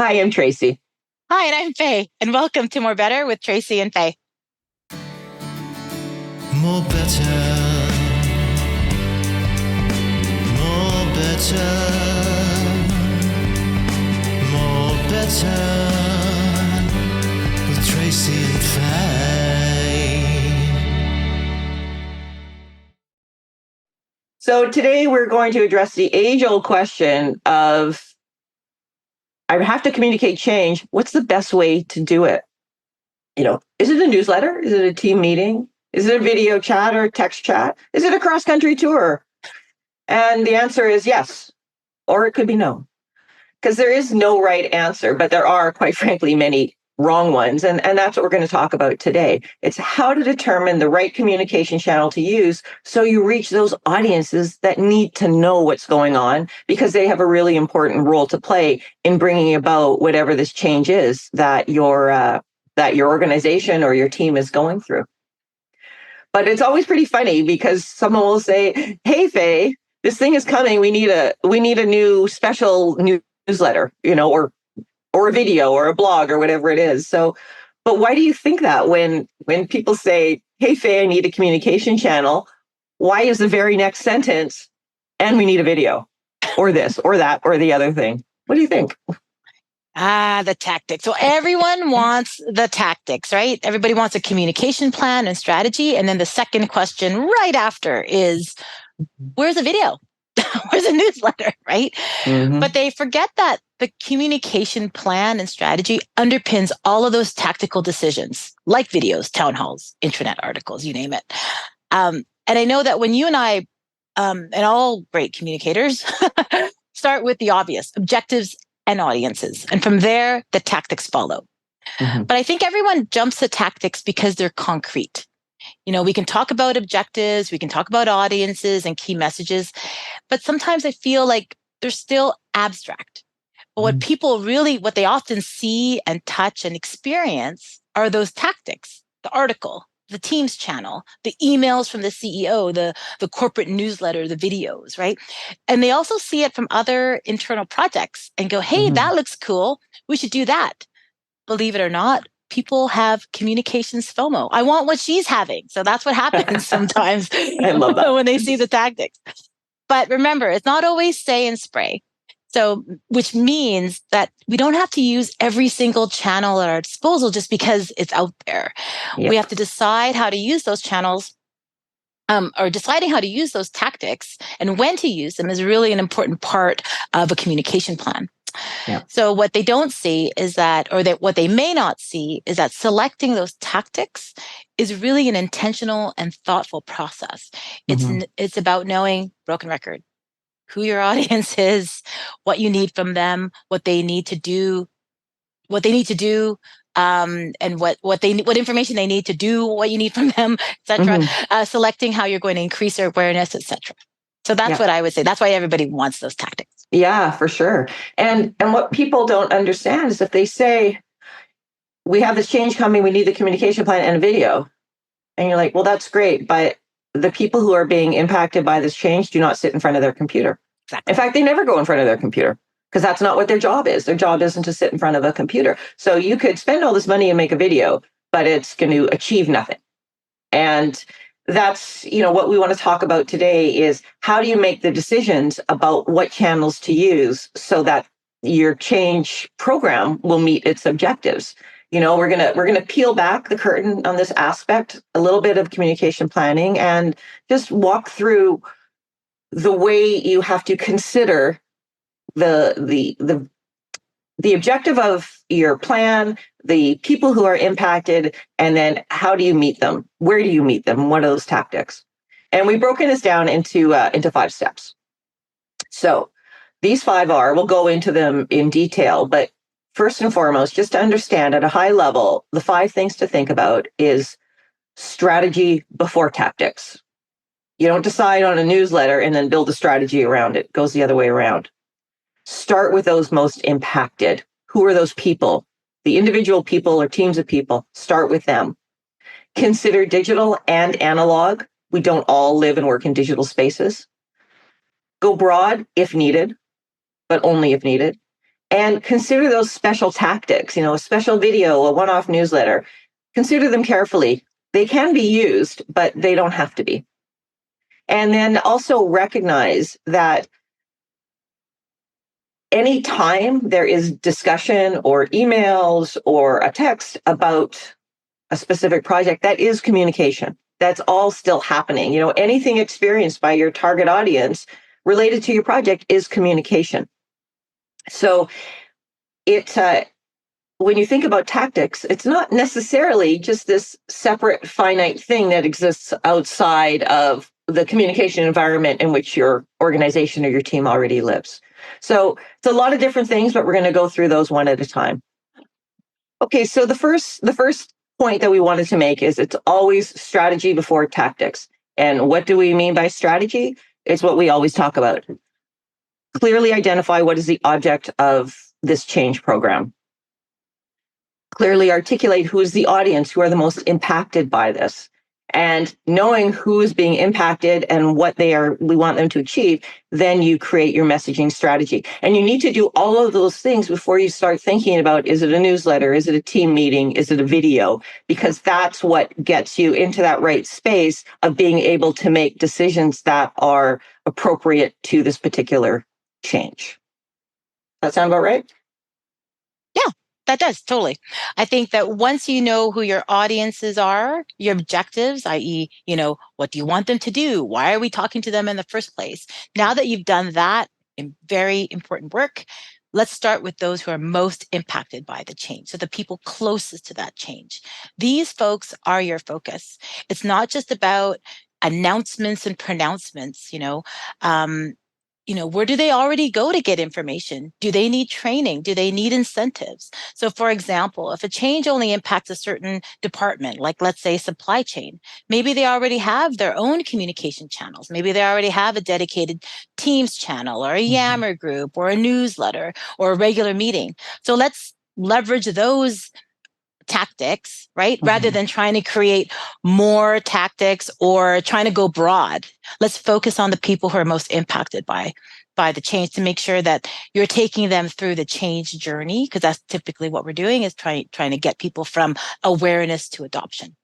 Hi, I'm Tracy. Hi, and I'm Faye, and welcome to More Better with Tracy and Faye. More better, more better, more better with Tracy and Faye. So today we're going to address the age-old question of, I have to communicate change. What's the best way to do it? Is it a newsletter? Is it a team meeting? Is it a video chat or text chat? Is it a cross-country tour? And the answer is yes, or it could be no. Because there is no right answer, but there are, quite frankly, many wrong ones. And that's what we're going to talk about today. It's how to determine the right communication channel to use so you reach those audiences that need to know what's going on, because they have a really important role to play in bringing about whatever this change is that your organization or your team is going through. But it's always pretty funny because someone will say, "Hey, Faye, this thing is coming. We need a new special newsletter, or a video or a blog or whatever it is." So, but why do you think that when people say, "Hey, Faye, I need a communication channel," why is the very next sentence, "and we need a video," or this or that or the other thing? What do you think? The tactics. So everyone wants the tactics, right? Everybody wants a communication plan and strategy. And then the second question right after is, where's the video? Where's the newsletter, right? Mm-hmm. But they forget that the communication plan and strategy underpins all of those tactical decisions, like videos, town halls, intranet articles, you name it. And I know that when you and I, and all great communicators, start with the obvious, objectives and audiences. And from there, the tactics follow. Mm-hmm. But I think everyone jumps to tactics because they're concrete. We can talk about objectives, we can talk about audiences and key messages, but sometimes I feel like they're still abstract. But what they often see and touch and experience are those tactics, the article, the Teams channel, the emails from the CEO, the corporate newsletter, the videos, right? And they also see it from other internal projects and go, hey, that looks cool. We should do that. Believe it or not, people have communications FOMO. I want what she's having. So that's what happens sometimes I love that. when they see the tactics. But remember, it's not always say and spray. So, which means that we don't have to use every single channel at our disposal just because it's out there. Yep. We have to decide how to use those channels, or deciding how to use those tactics and when to use them is really an important part of a communication plan. Yeah. So what they don't see is what they may not see is that selecting those tactics is really an intentional and thoughtful process. It's about knowing, broken record, who your audience is, what you need from them, what they need to do, and what information they need to do what you need from them, etc. Selecting how you're going to increase their awareness, etc. So that's what I would say. That's why everybody wants those tactics. Yeah, for sure. And what people don't understand is if they say, we have this change coming, we need the communication plan and a video. And you're like, well, that's great. But the people who are being impacted by this change do not sit in front of their computer. Exactly. In fact, they never go in front of their computer because that's not what their job is. Their job isn't to sit in front of a computer. So you could spend all this money and make a video, but it's going to achieve nothing. And that's, what we want to talk about today is how do you make the decisions about what channels to use so that your change program will meet its objectives. We're gonna peel back the curtain on this aspect, a little bit of communication planning, and just walk through the way you have to consider the objective of your plan, the people who are impacted, and then how do you meet them? Where do you meet them? What are those tactics? And we've broken this down into 5 steps. So these 5 we'll go into them in detail, but first and foremost, just to understand at a high level, the 5 things to think about is strategy before tactics. You don't decide on a newsletter and then build a strategy around it. It goes the other way around. Start with those most impacted. Who are those people? The individual people or teams of people. Start with them. Consider digital and analog. We don't all live and work in digital spaces. Go broad if needed, but only if needed. And consider those special tactics, a special video, a one-off newsletter. Consider them carefully. They can be used, but they don't have to be. And then also recognize that anytime there is discussion or emails or a text about a specific project, that is communication. That's all still happening. Anything experienced by your target audience related to your project is communication. So when you think about tactics, it's not necessarily just this separate finite thing that exists outside of the communication environment in which your organization or your team already lives. So it's a lot of different things, but we're going to go through those one at a time. Okay, so the first point that we wanted to make is it's always strategy before tactics. And what do we mean by strategy? It's what we always talk about. Clearly identify what is the object of this change program. Clearly articulate who is the audience, who are the most impacted by this. And knowing who is being impacted and what we want them to achieve, then you create your messaging strategy. And you need to do all of those things before you start thinking about, is it a newsletter? Is it a team meeting? Is it a video? Because that's what gets you into that right space of being able to make decisions that are appropriate to this particular change. That sound about right? That does, totally. I think that once you know who your audiences are, your objectives, i.e., what do you want them to do? Why are we talking to them in the first place? Now that you've done that very important work, let's start with those who are most impacted by the change. So the people closest to that change. These folks are your focus. It's not just about announcements and pronouncements, where do they already go to get information? Do they need training? Do they need incentives? So for example, if a change only impacts a certain department, like let's say supply chain, maybe they already have their own communication channels. Maybe they already have a dedicated Teams channel or a Yammer group or a newsletter or a regular meeting. So let's leverage those tactics, right? Rather than trying to create more tactics or trying to go broad. Let's focus on the people who are most impacted by the change to make sure that you're taking them through the change journey, because that's typically what we're doing, is trying to get people from awareness to adoption.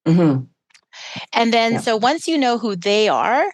Mm-hmm. And then, so once you know who they are,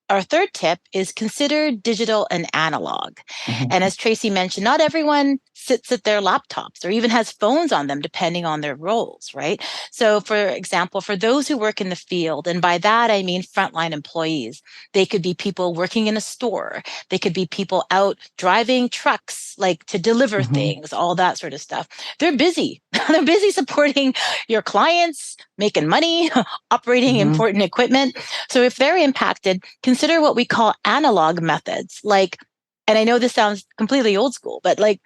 our third tip is consider digital and analog. And as Tracy mentioned, not everyone sits at their laptops or even has phones on them, depending on their roles, right? So for example, for those who work in the field, and by that I mean frontline employees, they could be people working in a store. They could be people out driving trucks, like to deliver things, all that sort of stuff. They're busy. They're busy supporting your clients, making money, operating important equipment. So if they're impacted, consider what we call analog methods, and I know this sounds completely old school, but like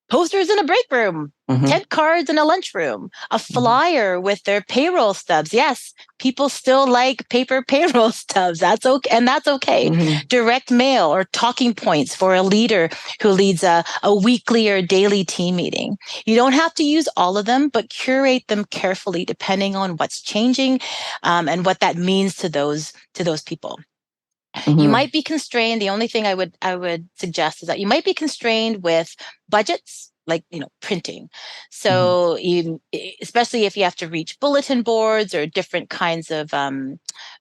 posters in a break room, tent cards in a lunchroom, a flyer with their payroll stubs. Yes, people still like paper payroll stubs. That's okay. And that's okay. Direct mail or talking points for a leader who leads a weekly or daily team meeting. You don't have to use all of them, but curate them carefully depending on what's changing and what that means to those people. You might be constrained. The only thing I would suggest is that you might be constrained with budgets, like printing. So especially if you have to reach bulletin boards or different kinds of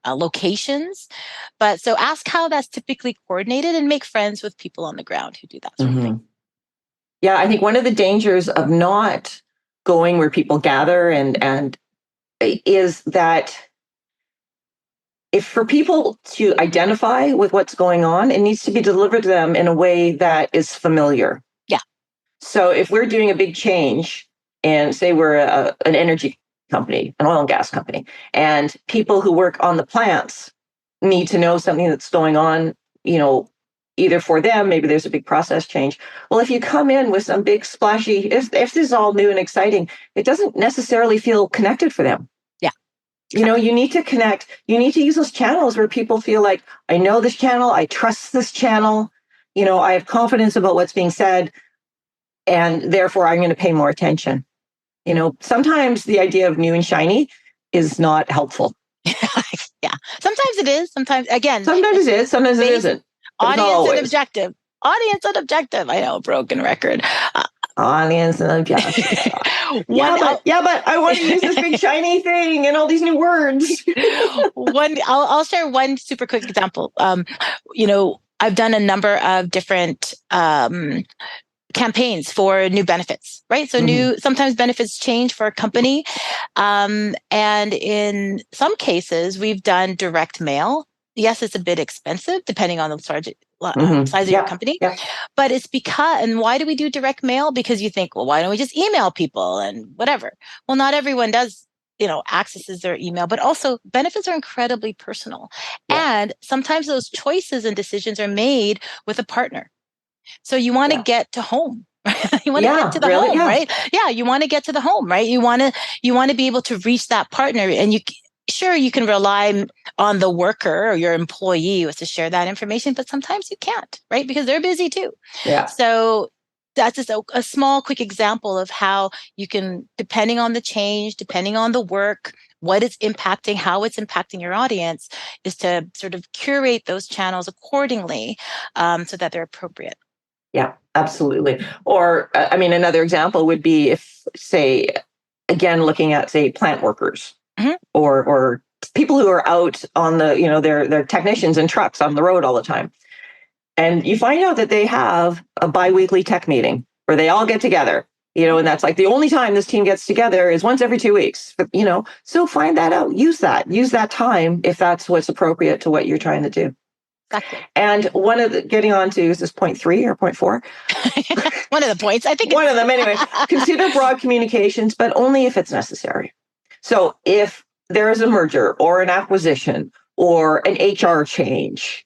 locations. But so ask how that's typically coordinated and make friends with people on the ground who do that sort of thing. Yeah, I think one of the dangers of not going where people gather and is that if for people to identify with what's going on, it needs to be delivered to them in a way that is familiar. Yeah. So if we're doing a big change and say we're an energy company, an oil and gas company, and people who work on the plants need to know something that's going on, either for them, maybe there's a big process change. Well, if you come in with some big splashy, if this is all new and exciting, it doesn't necessarily feel connected for them. You need to connect. You need to use those channels where people feel like, I know this channel, I trust this channel, I have confidence about what's being said, and therefore I'm going to pay more attention. Sometimes the idea of new and shiny is not helpful. Yeah. Sometimes it is. Sometimes it is. Sometimes it isn't. Audience and objective. audience and objective. I know, broken record. Audience and objective. One, yeah, but I want to use this big shiny thing and all these new words. I'll share one super quick example. I've done a number of different campaigns for new benefits, right? So sometimes benefits change for a company. And in some cases, we've done direct mail. Yes, it's a bit expensive depending on the size of your company. Yeah. But it's and why do we do direct mail? Because you think, well, why don't we just email people and whatever? Well, not everyone does, accesses their email, but also benefits are incredibly personal. Yeah. And sometimes those choices and decisions are made with a partner. So you want to get to home. You want to get to the home, right? Yeah, you want to get to the home, right? You want to be able to reach that partner, and you can rely on the worker or your employee to share that information, but sometimes you can't, right? Because they're busy too. Yeah. So that's just a small, quick example of how you can, depending on the change, depending on the work, what it's impacting, how it's impacting your audience, is to sort of curate those channels accordingly so that they're appropriate. Yeah, absolutely. Or, another example would be if, say, again, looking at, say, plant workers or people who are out on the, they're technicians in trucks on the road all the time. And you find out that they have a biweekly tech meeting where they all get together, and that's like the only time this team gets together is once every 2 weeks, so find that out, use that time if that's what's appropriate to what you're trying to do. Exactly. And getting on to, is this point 3 or point 4? One of the points, I think. One of them, anyway. Consider broad communications, but only if it's necessary. So if there is a merger or an acquisition or an HR change,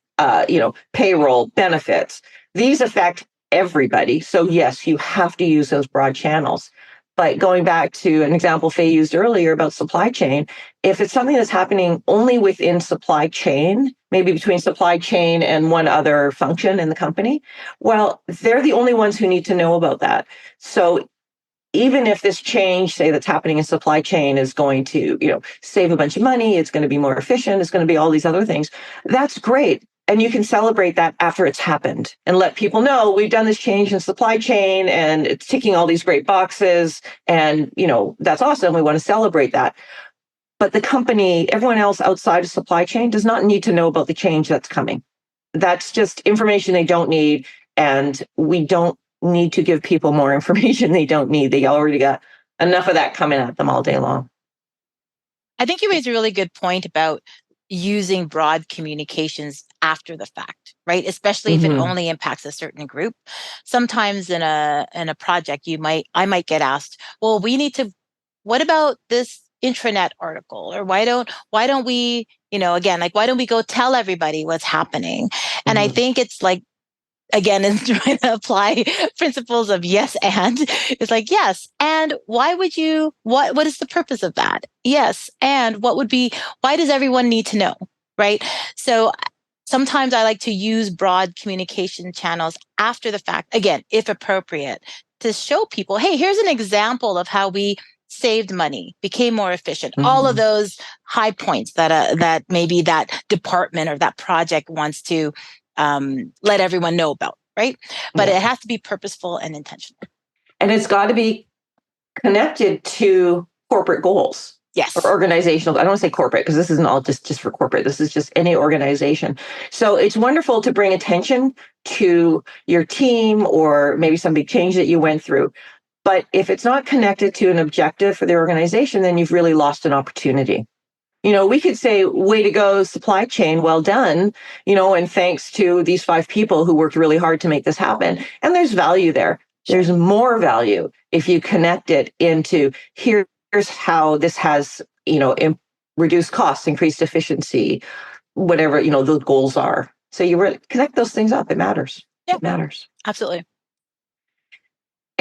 payroll, benefits, these affect everybody. So yes, you have to use those broad channels. But going back to an example Faye used earlier about supply chain, if it's something that's happening only within supply chain, maybe between supply chain and one other function in the company, well, they're the only ones who need to know about that. So even if this change, say, that's happening in supply chain is going to, save a bunch of money, it's going to be more efficient, it's going to be all these other things, that's great. And you can celebrate that after it's happened and let people know we've done this change in supply chain and it's ticking all these great boxes. And, that's awesome. We want to celebrate that. But the company, everyone else outside of supply chain does not need to know about the change that's coming. That's just information they don't need. And we don't need to give people more information they don't need. They already got enough of that coming at them all day long. I think you raised a really good point about using broad communications after the fact, right? Especially if it only impacts a certain group. Sometimes in a project, I might get asked, well, what about this intranet article? Or why don't we, why don't we go tell everybody what's happening? And I think it's like, again, is trying to apply principles of yes and. It's like, yes, and why would you, what is the purpose of that? Yes, and why does everyone need to know, right? So sometimes I like to use broad communication channels after the fact, again, if appropriate, to show people, hey, here's an example of how we saved money, became more efficient, all of those high points that maybe that department or that project wants to let everyone know about, right? But it has to be purposeful and intentional. And it's got to be connected to corporate goals. Yes. Or organizational. I don't want to say corporate because this isn't all just for corporate. This is just any organization. So it's wonderful to bring attention to your team or maybe some big change that you went through. But if it's not connected to an objective for the organization, then you've really lost an opportunity. We could say, way to go, supply chain, well done, and thanks to these 5 people who worked really hard to make this happen. And there's value there. There's more value if you connect it into here's how this has, reduced costs, increased efficiency, whatever, the goals are. So you really connect those things up. It matters. Yeah. It matters. Absolutely.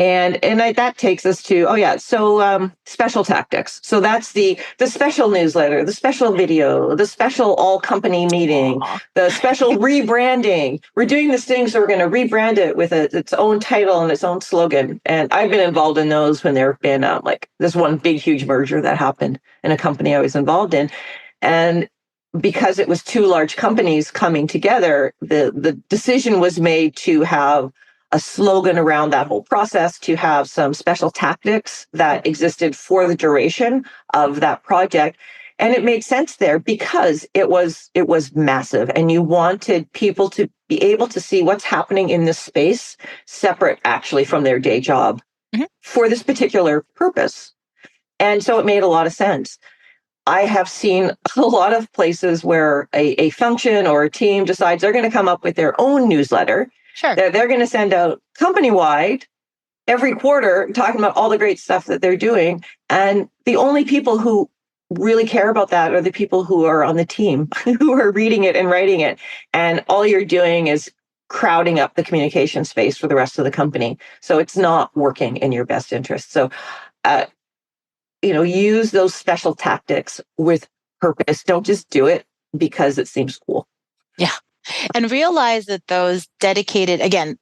And that takes us to, special tactics. So that's the special newsletter, the special video, the special all company meeting, the special rebranding. We're doing this thing, so we're going to rebrand it with its own title and its own slogan. And I've been involved in those when there have been this one big, huge merger that happened in a company I was involved in. And because it was two large companies coming together, the decision was made to have a slogan around that whole process, to have some special tactics that existed for the duration of that project. And it made sense there because it was massive, and you wanted people to be able to see what's happening in this space separate actually from their day job for this particular purpose. And so it made a lot of sense. I have seen a lot of places where a function or a team decides they're going to come up with their own newsletter. Sure. They're going to send out company-wide every quarter talking about all the great stuff that they're doing. And the only people who really care about that are the people who are on the team, who are reading it and writing it. And all you're doing is crowding up the communication space for the rest of the company. So it's not working in your best interest. So, use those special tactics with purpose. Don't just do it because it seems cool. Yeah. And realize that those dedicated, again,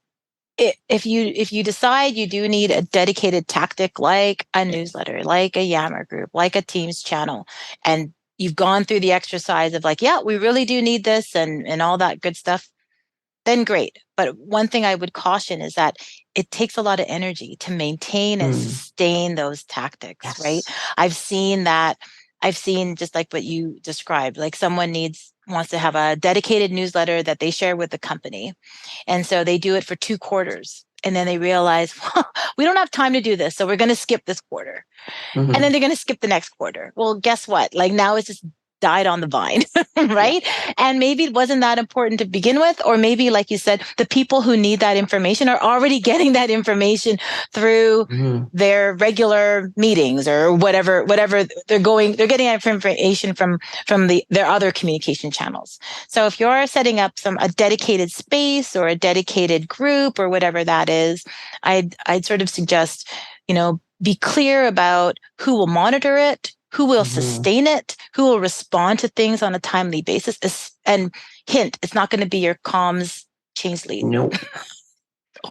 if you decide you do need a dedicated tactic like a newsletter, like a Yammer group, like a Teams channel, and you've gone through the exercise of like, yeah, we really do need this and all that good stuff, then great. But one thing I would caution is that it takes a lot of energy to maintain and sustain those tactics, right? I've seen just like what you described, like someone wants to have a dedicated newsletter that they share with the company. And so they do it for 2 quarters. And then they realize, well, we don't have time to do this. So we're going to skip this quarter. And then they're going to skip the next quarter. Well, guess what? Like now it's just died on the vine, right? Yeah. And maybe it wasn't that important to begin with, or maybe, like you said, the people who need that information are already getting that information through their regular meetings or whatever they're getting that information from their other communication channels. So if you're setting up a dedicated space or a dedicated group or whatever that is, I'd sort of suggest, be clear about who will monitor it, who will sustain it, who will respond to things on a timely basis. And hint, it's not going to be your comms change lead. Nope.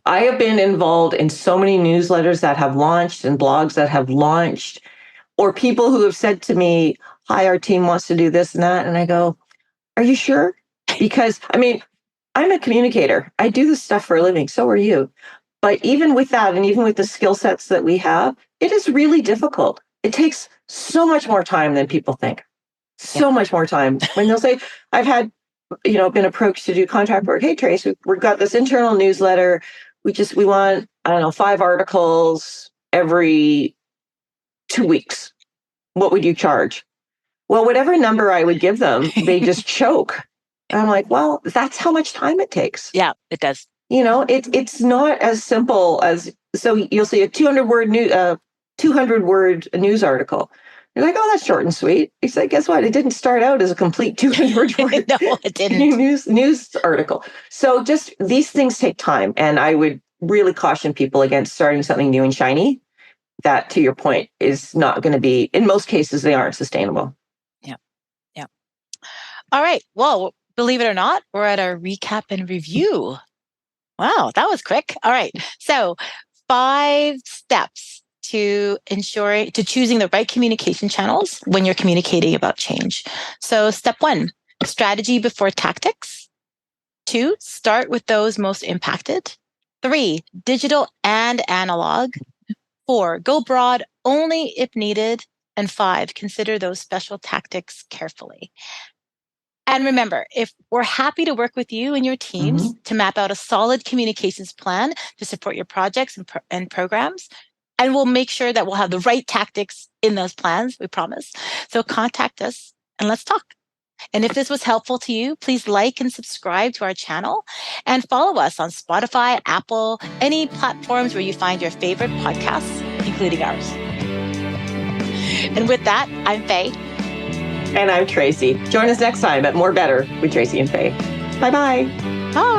I have been involved in so many newsletters that have launched and blogs that have launched, or people who have said to me, hi, our team wants to do this and that. And I go, are you sure? Because, I'm a communicator. I do this stuff for a living. So are you. But even with that, and even with the skill sets that we have, it is really difficult. It takes so much more time than people think. So much more time. When they'll say, I've had, been approached to do contract work. Hey, Trace, we've got this internal newsletter. We want, 5 articles every 2 weeks. What would you charge? Well, whatever number I would give them, they just choke. And I'm like, well, that's how much time it takes. Yeah, it does. It's not as simple as, so you'll see a 200-word news article. You're like, oh, that's short and sweet. It's like, guess what? It didn't start out as a complete 200-word no, it didn't. news article. So just these things take time. And I would really caution people against starting something new and shiny that, to your point, is not going to be, in most cases, they aren't sustainable. Yeah. Yeah. All right. Well, believe it or not, we're at our recap and review. Wow, that was quick. All right. So 5 steps to choosing the right communication channels when you're communicating about change. So step 1, strategy before tactics. 2, start with those most impacted. 3, digital and analog. 4, go broad only if needed. And 5, consider those special tactics carefully. And remember, if we're happy to work with you and your teams to map out a solid communications plan to support your projects and programs, and we'll make sure that we'll have the right tactics in those plans, we promise. So contact us and let's talk. And if this was helpful to you, please like and subscribe to our channel and follow us on Spotify, Apple, any platforms where you find your favorite podcasts, including ours. And with that, I'm Faye. And I'm Tracy. Join us next time at More Better with Tracy and Faye. Bye-bye. Bye.